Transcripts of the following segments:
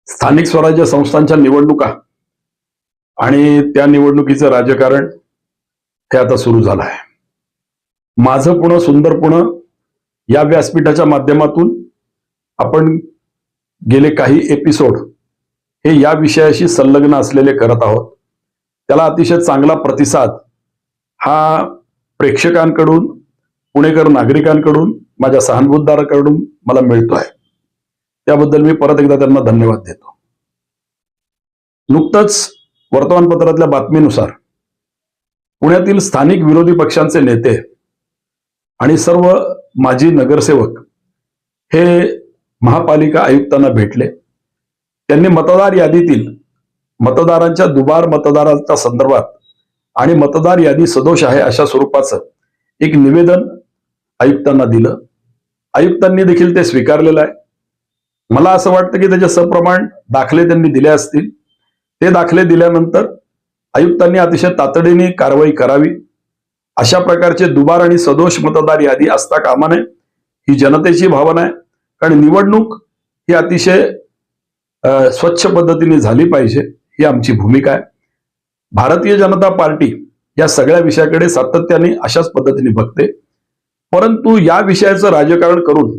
स्थानिक स्वराज्य संस्थांच्या निवडणुका आणि त्या निवडणुकीचं राजकारण हे आता सुरू झालं आहे. माझं पुणे सुंदर पुणे या व्यासपीठाच्या माध्यमातून आपण गेले काही एपिसोड हे या विषयाशी संलग्न असलेले करत आहोत. त्याला अतिशय चांगला प्रतिसाद हा प्रेक्षकांकडून, पुणेकर नागरिकांकडून, माझ्या सहानुभूतदाराकडून मला मिळतो आहे. त्याबद्दल मी परत एकदा त्यांना धन्यवाद देतो. नुकतंच वर्तमानपत्रातल्या बातमीनुसार पुण्यातील स्थानिक विरोधी पक्षांचे नेते आणि सर्व माजी नगरसेवक हे महापालिका आयुक्तांना भेटले. त्यांनी मतदार यादीतील मतदारांच्या दुबार मतदारांच्या संदर्भात आणि मतदार यादी सदोष आहे अशा स्वरूपाचं एक निवेदन आयुक्तांना दिलं. आयुक्तांनी देखील ते स्वीकारलेलं आहे. मला असं वाटतं की त्याचे सप्रमाण दाखले त्यांनी दिले असतील. ते दाखले दिल्यानंतर आयुक्तांनी अतिशय तातडीने कारवाई करावी. अशा प्रकारचे दुबार आणि सदोष मतदार यादी असता कामा नये ही जनतेची भावना आहे. कारण निवडणूक ही अतिशय स्वच्छ पद्धतीने झाली पाहिजे ही आमची भूमिका आहे. भारतीय जनता पार्टी या सगळ्या विषयाकडे सातत्याने अशाच पद्धतीने बघते. परंतु या विषयाचं राजकारण करून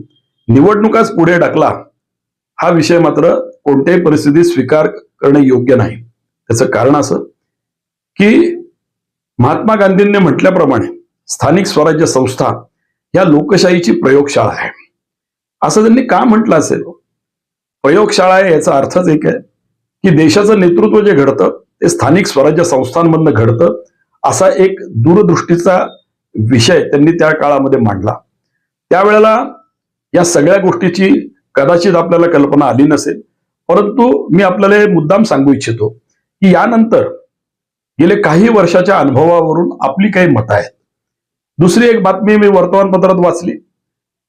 निवडणुकाच पुढे ढकला हा विषय मात्र कोणत्याही परिस्थितीत स्वीकार करणे योग्य नाही. त्याचं कारण असं की महात्मा गांधींनी म्हटल्याप्रमाणे स्थानिक स्वराज्य संस्था या लोकशाहीची प्रयोगशाळा आहे. असं त्यांनी का म्हटलं असेल? प्रयोगशाळा आहे याचा अर्थच एक आहे की देशाचं नेतृत्व जे घडतं ते स्थानिक स्वराज्य संस्थांमधनं घडतं असा एक दूरदृष्टीचा विषय त्यांनी त्या काळामध्ये मांडला. त्यावेळेला या सगळ्या गोष्टीची कदाचित आपल्याला कल्पना आली नसेल. परंतु मी आपल्याला हे मुद्दाम सांगू इच्छितो की यानंतर गेले काही वर्षाच्या अनुभवावरून आपली काही मतं आहेत. दुसरी एक बातमी मी वर्तमानपत्रात वाचली.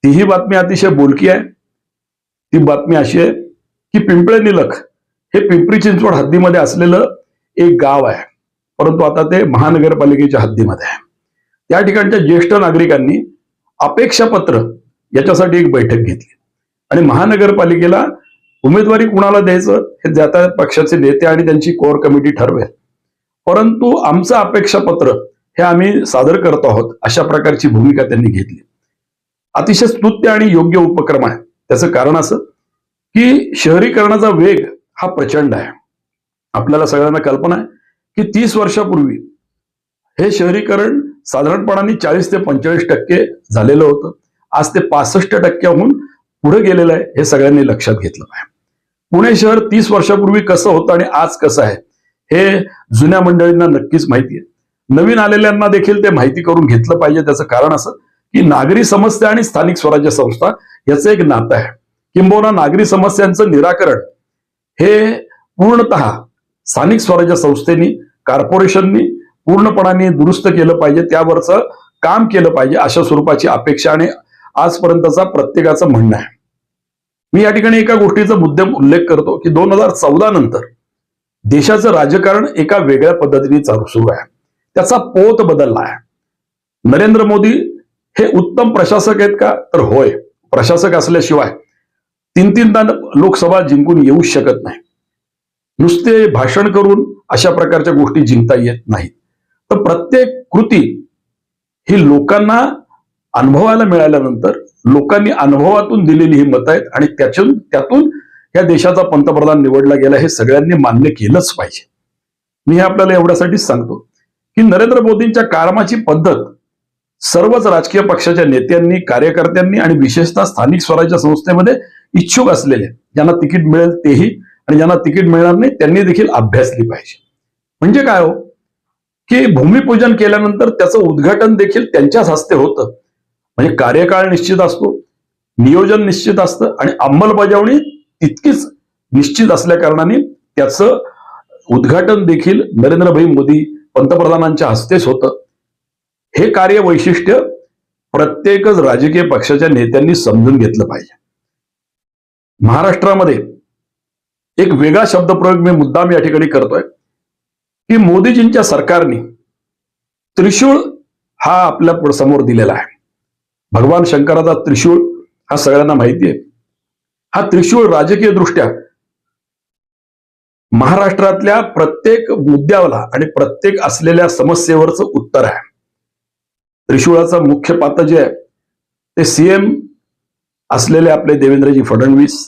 तीही बातमी अतिशय बोलकी आहे. ती बातमी अशी आहे की पिंपळे निलख हे पिंपरी चिंचवड हद्दीमध्ये असलेलं एक गाव आहे, परंतु आता ते महानगरपालिकेच्या हद्दीमध्ये आहे. त्या ठिकाणच्या ज्येष्ठ नागरिकांनी अपेक्षापत्र याच्यासाठी एक बैठक घेतली आणि महानगरपालिकेला उमेदवारी कुणाला द्यायचं हे त्या त्या पक्षाचे नेते आणि त्यांची कोर कमिटी ठरवेल. परंतु आमचं अपेक्षापत्र हे आम्ही सादर करतो आहोत अशा प्रकारची भूमिका त्यांनी घेतली. अतिशय स्तुत्य आणि योग्य उपक्रम आहे. त्याचं कारण असं की शहरीकरणाचा वेग हा प्रचंड आहे. आपल्याला सगळ्यांना कल्पना आहे की 30 वर्षापूर्वी हे शहरीकरण साधारणपणाने 40 ते 45% झालेलं होतं. आज ते 65%हून पुढे गेलेलं आहे. हे सगळ्यांनी लक्षात घेतलं पाहिजे. पुणे शहर 30 वर्षापूर्वी कसं होतं आणि आज कसं आहे हे जुन्या मंडळींना नक्कीच माहिती आहे. नवीन आलेल्यांना देखील ते माहिती करून घेतलं पाहिजे. त्याचं कारण असं की नागरी समस्या आणि स्थानिक स्वराज्य संस्था याचं एक नातं आहे. किंबहुना नागरी समस्यांचं निराकरण हे पूर्णतः स्थानिक स्वराज्य संस्थेनी, कॉर्पोरेशननी पूर्णपणाने दुरुस्त केलं पाहिजे, त्यावरचं काम केलं पाहिजे अशा स्वरूपाची अपेक्षा आणि आजपर्यंतचा प्रत्येकाचं म्हणणं आहे. मी या ठिकाणी एका गोष्टीचा मुद्देम उल्लेख करतो की 2014 नंतर देशाचं राजकारण एका वेगळ्या पद्धतीने सुरू आहे. त्याचा पोत बदलला आहे. नरेंद्र मोदी हे उत्तम प्रशासक आहेत का? तर होय. प्रशासक असल्याशिवाय 3-3दा लोकसभा जिंकून येऊ शकत नाही. नुसते भाषण करून अशा प्रकारच्या गोष्टी जिंकता येत नाहीत. तर प्रत्येक कृती ही लोकांना अनुभवायला मिळाल्यानंतर लोकांनी अनुभवातून दिलेली ही मतं आहेत आणि त्यातून या देशाचा पंतप्रधान निवडला गेला हे सगळ्यांनी मान्य केलंच पाहिजे. मी हे आपल्याला एवढ्यासाठीच सांगतो की नरेंद्र मोदींच्या कामाची पद्धत सर्वच राजकीय पक्षाच्या नेत्यांनी, कार्यकर्त्यांनी आणि विशेषतः स्थानिक स्वराज्य संस्थेमध्ये इच्छुक असलेले ज्यांना तिकीट मिळेल तेही आणि ज्यांना तिकीट मिळणार नाही त्यांनी देखील अभ्यासली पाहिजे. म्हणजे काय हो की भूमिपूजन केल्यानंतर त्याचं उद्घाटन देखील त्यांच्याच हस्ते होतं. म्हणजे कार्यकाळ निश्चित असतो, नियोजन निश्चित असतं आणि अंमलबजावणी तितकीच निश्चित असल्या कारणाने त्याचं उद्घाटन देखील नरेंद्रभाई मोदी पंतप्रधानांच्या हस्तेच होतं. हे कार्य वैशिष्ट्य प्रत्येकच राजकीय पक्षाच्या नेत्यांनी समजून घेतलं पाहिजे. महाराष्ट्रामध्ये एक वेगळा शब्दप्रयोग मी मुद्दाम या ठिकाणी करतोय की मोदीजींच्या सरकारने त्रिशूळ हा आपल्या समोर दिलेला आहे. भगवान शंकराचा त्रिशूळ हा सगळ्यांना माहिती आहे. हा त्रिशूळ राजकीय दृष्ट्या महाराष्ट्रातल्या प्रत्येक मुद्द्याला आणि प्रत्येक असलेल्या समस्येवरचं उत्तर आहे. त्रिशूळाचं मुख्य पात्र जे आहे ते सीएम असलेले आपले देवेंद्रजी फडणवीस,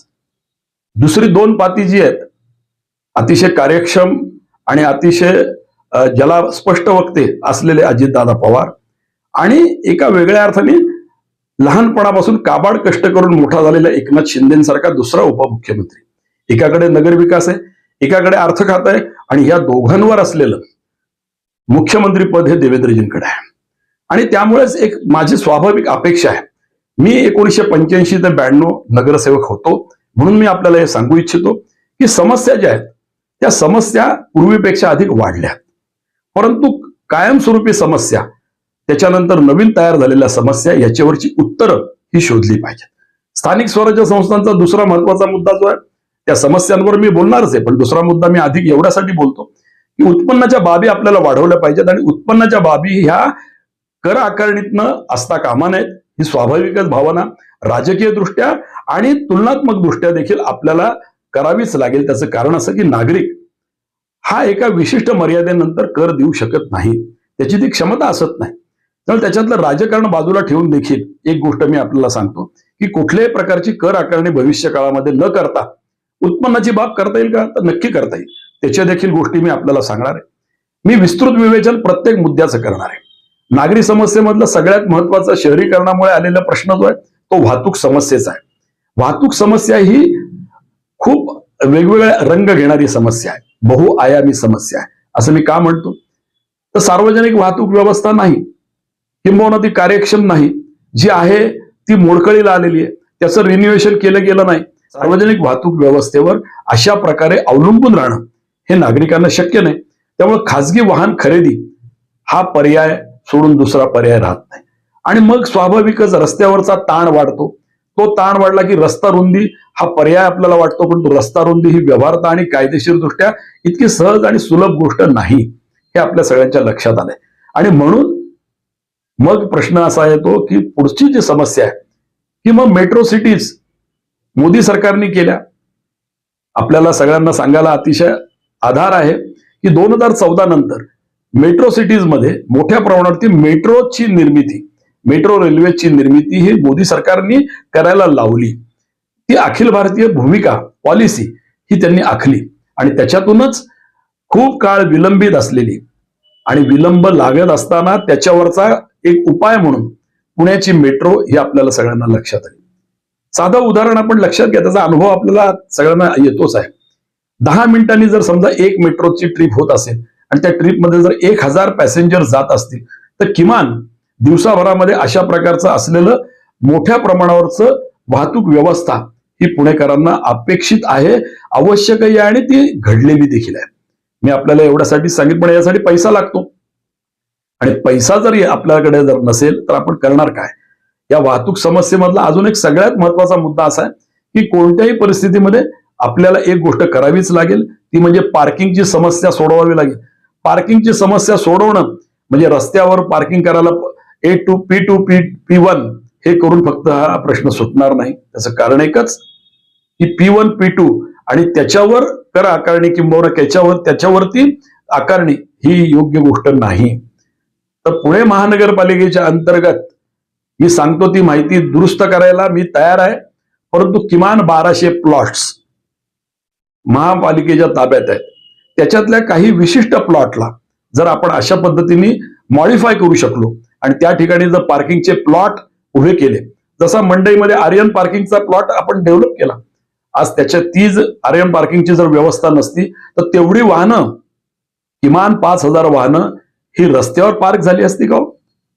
दुसरी दोन पाती जी आहेत अतिशय कार्यक्षम आणि अतिशय ज्याला स्पष्ट वक्ते असलेले अजितदादा पवार, आणि एका वेगळ्या अर्थाने लहानपणापासून काबाड कष्ट करून मोठा झालेला एकनाथ शिंदेसारखा दुसरा उपमुख्यमंत्री. एकाकडे नगरविकास आहे, एकाकडे अर्थ खातं आहे, आणि या दोघांवर असलेलं मुख्यमंत्री पद हे देवेंद्रजींकडे आहे. आणि त्यामुळेच एक माझी स्वाभाविक अपेक्षा आहे, मी 1985 ते 92 नगरसेवक होतो, म्हणून मी आपल्याला हे सांगू इच्छितो की समस्या ज्या आहेत त्या समस्या पूर्वीपेक्षा अधिक वाढल्या, परंतु कायमस्वरूपी समस्या, त्याच्यानंतर नवीन तयार झालेल्या समस्या याच्यावरची उत्तरं ही शोधली पाहिजेत. स्थानिक स्वराज्य संस्थांचा दुसरा महत्वाचा मुद्दा जो आहे, त्या समस्यांवर मी बोलणारच आहे, पण दुसरा मुद्दा मी अधिक एवढ्यासाठी बोलतो की उत्पन्नाच्या बाबी आपल्याला वाढवल्या पाहिजेत, आणि उत्पन्नाच्या बाबी ह्या कर आकारणीतनं असता कामा नयेत. ही स्वाभाविकच भावना राजकीय दृष्ट्या आणि तुलनात्मक दृष्ट्या देखील आपल्याला करावीच लागेल. त्याचं कारण असं की नागरिक हा एका विशिष्ट मर्यादेनंतर कर देऊ शकत नाही, त्याची ती क्षमता असत नाही. त्यामुळे त्याच्यातलं राजकारण बाजूला ठेवून देखील एक गोष्ट मी आपल्याला सांगतो की कुठल्याही प्रकारची कर आकारणी भविष्य काळामध्ये न करता उत्पन्नाची बाब करता येईल का, तर नक्की करता येईल. त्याच्या देखील गोष्टी मी आपल्याला सांगणार आहे. मी विस्तृत विवेचन प्रत्येक मुद्द्याचं करणार आहे. नागरी समस्येमधला सगळ्यात महत्वाचा शहरीकरणामुळे आलेला प्रश्न जो आहे तो वाहतूक समस्येचा आहे. वाहतूक समस्या ही खूप वेगवेगळ्या रंग घेणारी समस्या आहे, बहुआयामी समस्या आहे. असं मी का म्हणतो, तर सार्वजनिक वाहतूक व्यवस्था नाही, किंबहुना ती कार्यक्षम नाही, जी आहे ती मोडकळीला आलेली आहे, त्याचं रिन्युएशन केलं गेलं नाही. सार्वजनिक वाहतूक व्यवस्थेवर अशा प्रकारे अवलंबून राहणं हे नागरिकांना शक्य नाही. त्यामुळे खासगी वाहन खरेदी हा पर्याय सोडून दुसरा पर्याय राहत नाही. आणि मग स्वाभाविकच रस्त्यावरचा ताण वाढतो. तो ताण वाढला की रस्ता रुंदी हा पर्याय आपल्याला वाटतो, पण तो रस्ता रुंदी ही व्यवहारता आणि कायदेशीर दृष्ट्या इतकी सहज आणि सुलभ गोष्ट नाही, हे आपल्या सगळ्यांच्या लक्षात आलंय. आणि म्हणून मग प्रश्न असा येतो की पुढची जी समस्या आहे की मग मेट्रो सिटीज मोदी सरकारने केल्या. आपल्याला सगळ्यांना सांगायला अतिशय आधार आहे की 2014 नंतर मेट्रो सिटीज मध्ये मोठ्या प्रमाणावरती मेट्रोची निर्मिती, मेट्रो रेल्वेची निर्मिती ही मोदी सरकारने करायला लावली. ती अखिल भारतीय भूमिका पॉलिसी ही त्यांनी आखली, आणि त्याच्यातूनच खूप काळ विलंबित असलेली आणि विलंब लागत असताना त्याच्यावरचा एक उपाय म्हणून पुण्याची मेट्रो ही आपल्याला सगळ्यांना लक्षात आली. साधं उदाहरण आपण लक्षात घ्या, त्याचा अनुभव आपल्याला सगळ्यांना येतोच आहे. 10 मिनिटांनी जर समजा एक मेट्रोची ट्रिप होत असेल आणि त्या ट्रिपमध्ये जर 1000 पॅसेंजर जात असतील, तर किमान दिवसाभरामध्ये अशा प्रकारचं असलेलं मोठ्या प्रमाणावरचं वाहतूक व्यवस्था ही पुणेकरांना अपेक्षित आहे, आवश्यकही आहे, आणि ती घडलेली देखील आहे. मी आपल्याला एवढ्यासाठी सांगितलं, पण यासाठी पैसा लागतो, आणि पैसा जर आपल्याकडे जर नसेल तर आपण करणार काय. या वाहतूक समस्येमधला अजून एक सगळ्यात महत्वाचा मुद्दा असा आहे की कोणत्याही परिस्थितीमध्ये आपल्याला एक गोष्ट करावीच लागेल, ती म्हणजे पार्किंगची समस्या सोडवावी लागेल. पार्किंगची समस्या सोडवणं म्हणजे रस्त्यावर पार्किंग करायला A2, P2, P1 हे करून फक्त हा प्रश्न सुटणार नाही. त्याचं कारण एकच की P1, P2 आणि त्याच्यावर कर आकारणी किंवा त्याच्यावरती आकारणी ही योग्य गोष्ट नाही. तर पुणे महानगरपालिकेच्या अंतर्गत मी सांगतो ती माहिती दुरुस्त करायला मी तयार आहे, परंतु किमान 1200 प्लॉट्स महापालिकेच्या ताब्यात आहेत. त्याच्यातल्या काही विशिष्ट प्लॉटला जर आपण अशा पद्धतीने मॉडिफाय करू शकलो आणि त्या ठिकाणी जर पार्किंगचे प्लॉट उभे केले, जसा मंडईमध्ये आर्यन पार्किंगचा प्लॉट आपण डेव्हलप केला, आज त्याच्यात ती आर्यन पार्किंगची जर व्यवस्था नसती तर तेवढी वाहनं, किमान 5000 वाहनं ही रस्त्यावर पार्क झाली असती का,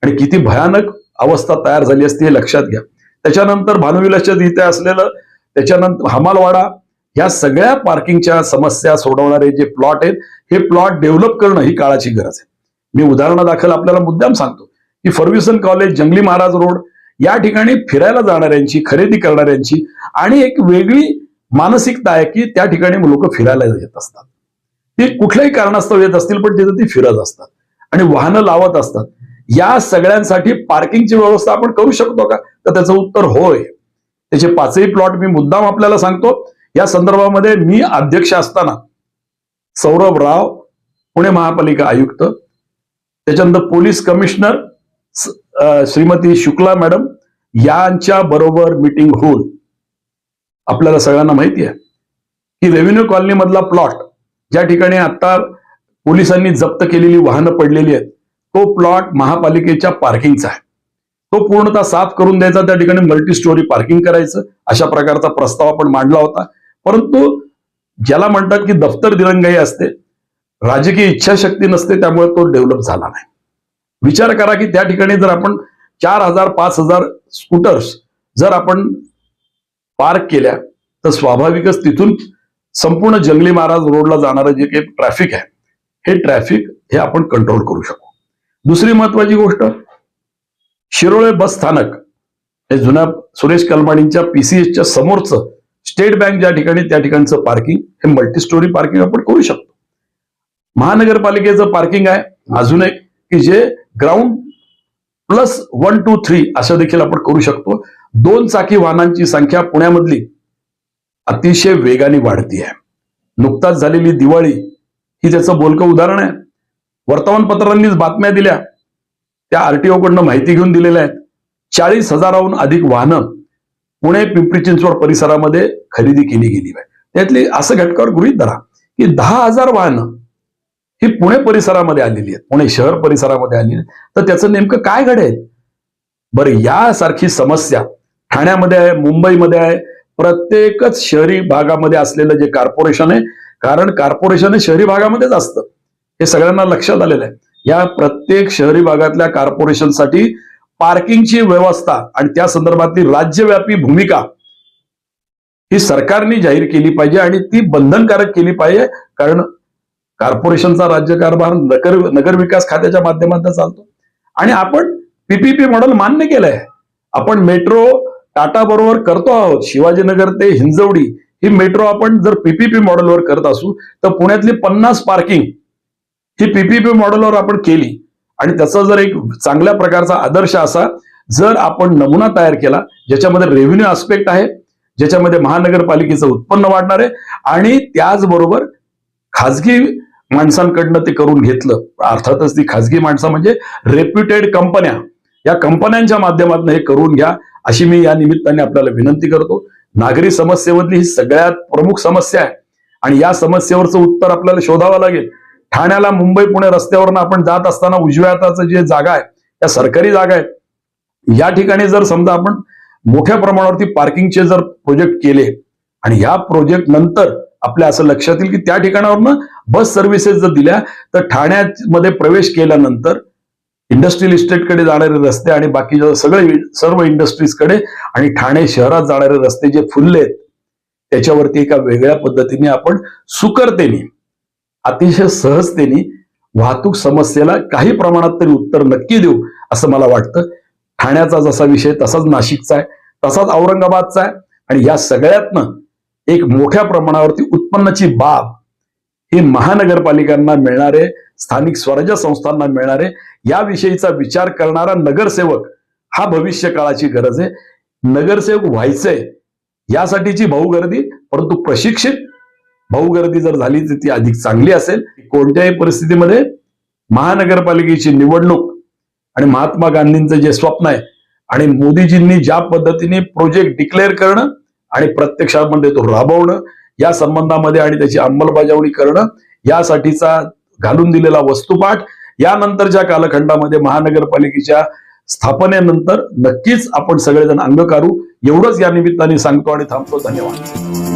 आणि किती भयानक अवस्था तयार झाली असती हे लक्षात घ्या. त्याच्यानंतर भानुविलासच्या इथे असलेलं, त्याच्यानंतर हमालवाडा, या सगळ्या पार्किंगच्या समस्या सोडवणारे जे प्लॉट आहेत हे प्लॉट डेव्हलप करणं ही काळाची गरज आहे. मी उदाहरणादाखल आपल्याला मुद्दाम सांगतो की फर्ग्युसन कॉलेज, जंगली महाराज रोड या ठिकाणी फिरायला जाणाऱ्यांची, खरेदी करणाऱ्यांची आणि एक वेगळी मानसिकता आहे की त्या ठिकाणी लोक फिरायला येत असतात. ते कुठल्याही कारणास्तव येत असतील, पण तिथे ती फिरत असतात आणि वाहनं लावत असतात. या सगळ्यांसाठी पार्किंगची व्यवस्था आपण करू शकतो का, तर त्याचं उत्तर होय. त्याचे 5ही प्लॉट मी मुद्दाम आपल्याला सांगतो. या संदर्भामध्ये मी अध्यक्ष असताना सौरभ राव पुणे महापालिका आयुक्त, त्याच्यानंतर police commissioner Shrimati Shukla madam यांच्या बरोबर मीटिंग होऊन आपल्याला सगळ्यांना माहिती आहे की रेव्हेन्यू कॉलनी मधला प्लॉट ज्या ठिकाणी आता पोलिसांनी जप्त केलेली वाहनं पडलेली आहेत तो प्लॉट महापालिकेच्या पार्किंगचा आहे. तो पूर्णतः साफ करून द्यायचा, त्या ठिकाणी मल्टी स्टोरी पार्किंग करायचं अशा प्रकारचा प्रस्ताव आपण मांडला होता. परंतु ज्याला म्हणतात की दफ्तर दिरंगाई असते, राजकीय इच्छाशक्ती नसते, त्यामुळे तो डेव्हलप झाला नाही. विचार करा की त्या ठिकाणी जर आपण 4,000-5,000 स्कूटर्स जर आपण पार्क केल्या तर स्वाभाविकच तिथून संपूर्ण जंगली महाराज रोडला जाणारं जे काही ट्रॅफिक आहे हे ट्रॅफिक हे आपण कंट्रोल करू शकू. दुसरी महत्वाची गोष्ट, शिरोळे बस स्थानक हे जुन्या सुरेश कलमाडींच्या पीसीएसच्या समोरचं स्टेट बँक ज्या ठिकाणी त्या ठिकाणचं पार्किंग हे मल्टी स्टोरी पार्किंग आपण करू शकतो. महानगरपालिकेचं पार्किंग आहे अजून एक की जे ग्राउंड प्लस 1, 2, 3 असं देखील आपण करू शकतो. 2 चाकी वाहनांची संख्या पुण्यामधली अतिशय वेगाने वाढती आहे. नुकताच झालेली दिवाळी ही त्याचं बोलकं उदाहरण आहे. वर्तमानपत्रांनीच बातम्या दिल्या, त्या आरटीओ कडनं माहिती घेऊन दिलेल्या आहेत. 40,000हून अधिक वाहनं पुणे पिंपरी चिंचवड परिसरामध्ये खरेदी केली गेली आहे. त्यातली असं घटकावर गृहीत धरा की 10,000 वाहनं ही पुणे परिसरामध्ये आलेली आहेत, पुणे शहर परिसरामध्ये आलेली आहेत. तर त्याचं नेमकं काय घडेल बरं? यासारखी समस्या ठाण्यामध्ये आहे, मुंबईमध्ये आहे, प्रत्येकच शहरी भागामध्ये असलेलं जे कॉर्पोरेशन आहे, कारण कॉर्पोरेशन हे शहरी भागामध्येच असतं, हे सगळ्यांना लक्षात आलेलं आहे. या प्रत्येक शहरी भागातल्या कॉर्पोरेशनसाठी पार्किंगची व्यवस्था आणि त्या संदर्भातली राज्यव्यापी भूमिका ही सरकारने जाहीर केली पाहिजे आणि ती बंधनकारक केली पाहिजे. कारण कॉर्पोरेशनचा राज्यकारभार नगर विकास खात्याच्या माध्यमातून चालतो आणि आपण पीपीपी मॉडेल मान्य केलंय. आपण मेट्रो टाटा बरोबर करतो आहोत. शिवाजीनगर ते हिंजवडी ही मेट्रो आपण जर पीपीपी मॉडेलवर करत असू तर पुण्यातली 50 पार्किंग ही पीपीपी मॉडेलवर आपण केली आणि त्याचा जर एक चांगल्या प्रकारचा आदर्श असा जर आपण नमुना तयार केला ज्याच्यामध्ये रेव्हेन्यू आस्पेक्ट आहे, ज्याच्यामध्ये महानगरपालिकेचं उत्पन्न वाढणार आहे आणि त्याचबरोबर खाजगी माणसांकडनं ते करून घेतलं, अर्थातच ती खाजगी माणसं म्हणजे रेप्युटेड कंपन्या, या कंपन्यांच्या माध्यमातून हे करून घ्या अशी मी या निमित्ताने आपल्याला विनंती करतो. नागरी समस्येमधली ही सगळ्यात प्रमुख समस्या आहे आणि या समस्येवरचं उत्तर आपल्याला शोधावं लागेल. ठाण्याला मुंबई पुणे रस्त्यावरून आपण जात असताना उजव्या हाताचं जे जागा आहे त्या सरकारी जागा आहेत. या ठिकाणी जर समजा आपण मोठ्या प्रमाणावरती पार्किंगचे जर प्रोजेक्ट केले आणि या प्रोजेक्ट नंतर आपल्या असं लक्षात येईल की त्या ठिकाणावरनं बस सर्व्हिसेस जर दिल्या तर ठाण्यामध्ये प्रवेश केल्यानंतर इंडस्ट्रियल इस्टेटकडे जाणारे रस्ते आणि बाकीचे सर्व इंडस्ट्रीजकडे आणि ठाणे शहरात जाणारे रस्ते जे फुललेत त्याच्यावरती एका वेगळ्या पद्धतीने आपण सुकरतेने अतिशय सहजतेने वाहतूक समस्येला काही प्रमाणात तरी उत्तर नक्की देऊ असं मला वाटतं. ठाण्याचा जसा विषय तसाच नाशिकचा आहे, तसाच औरंगाबादचा आहे आणि या सगळ्यातनं एक मोठ्या प्रमाणावरती उत्पन्नाची बाब ही महानगरपालिकांना मिळणारे, स्थानिक स्वराज्य संस्थांना मिळणारे याविषयीचा विचार करणारा नगरसेवक हा भविष्य काळाची गरज आहे. नगरसेवक व्हायचंय यासाठीची भाऊगर्दी, परंतु प्रशिक्षित भाऊगर्दी जर झाली तर ती अधिक चांगली असेल. कोणत्याही परिस्थितीमध्ये महानगरपालिकेची निवडणूक आणि महात्मा गांधींचं जे स्वप्न आहे आणि मोदीजींनी ज्या पद्धतीने प्रोजेक्ट डिक्लेअर करणं आणि प्रत्यक्षामध्ये तो राबवणं या संबंधामध्ये आणि त्याची अंमलबजावणी करणं यासाठीचा घालून दिलेला वस्तुपाठ यानंतरच्या कालखंडामध्ये महानगरपालिकेच्या स्थापनेनंतर नक्कीच आपण सगळेजण अंगीकारू एवढंच या निमित्ताने सांगतो आणि थांबतो. धन्यवाद.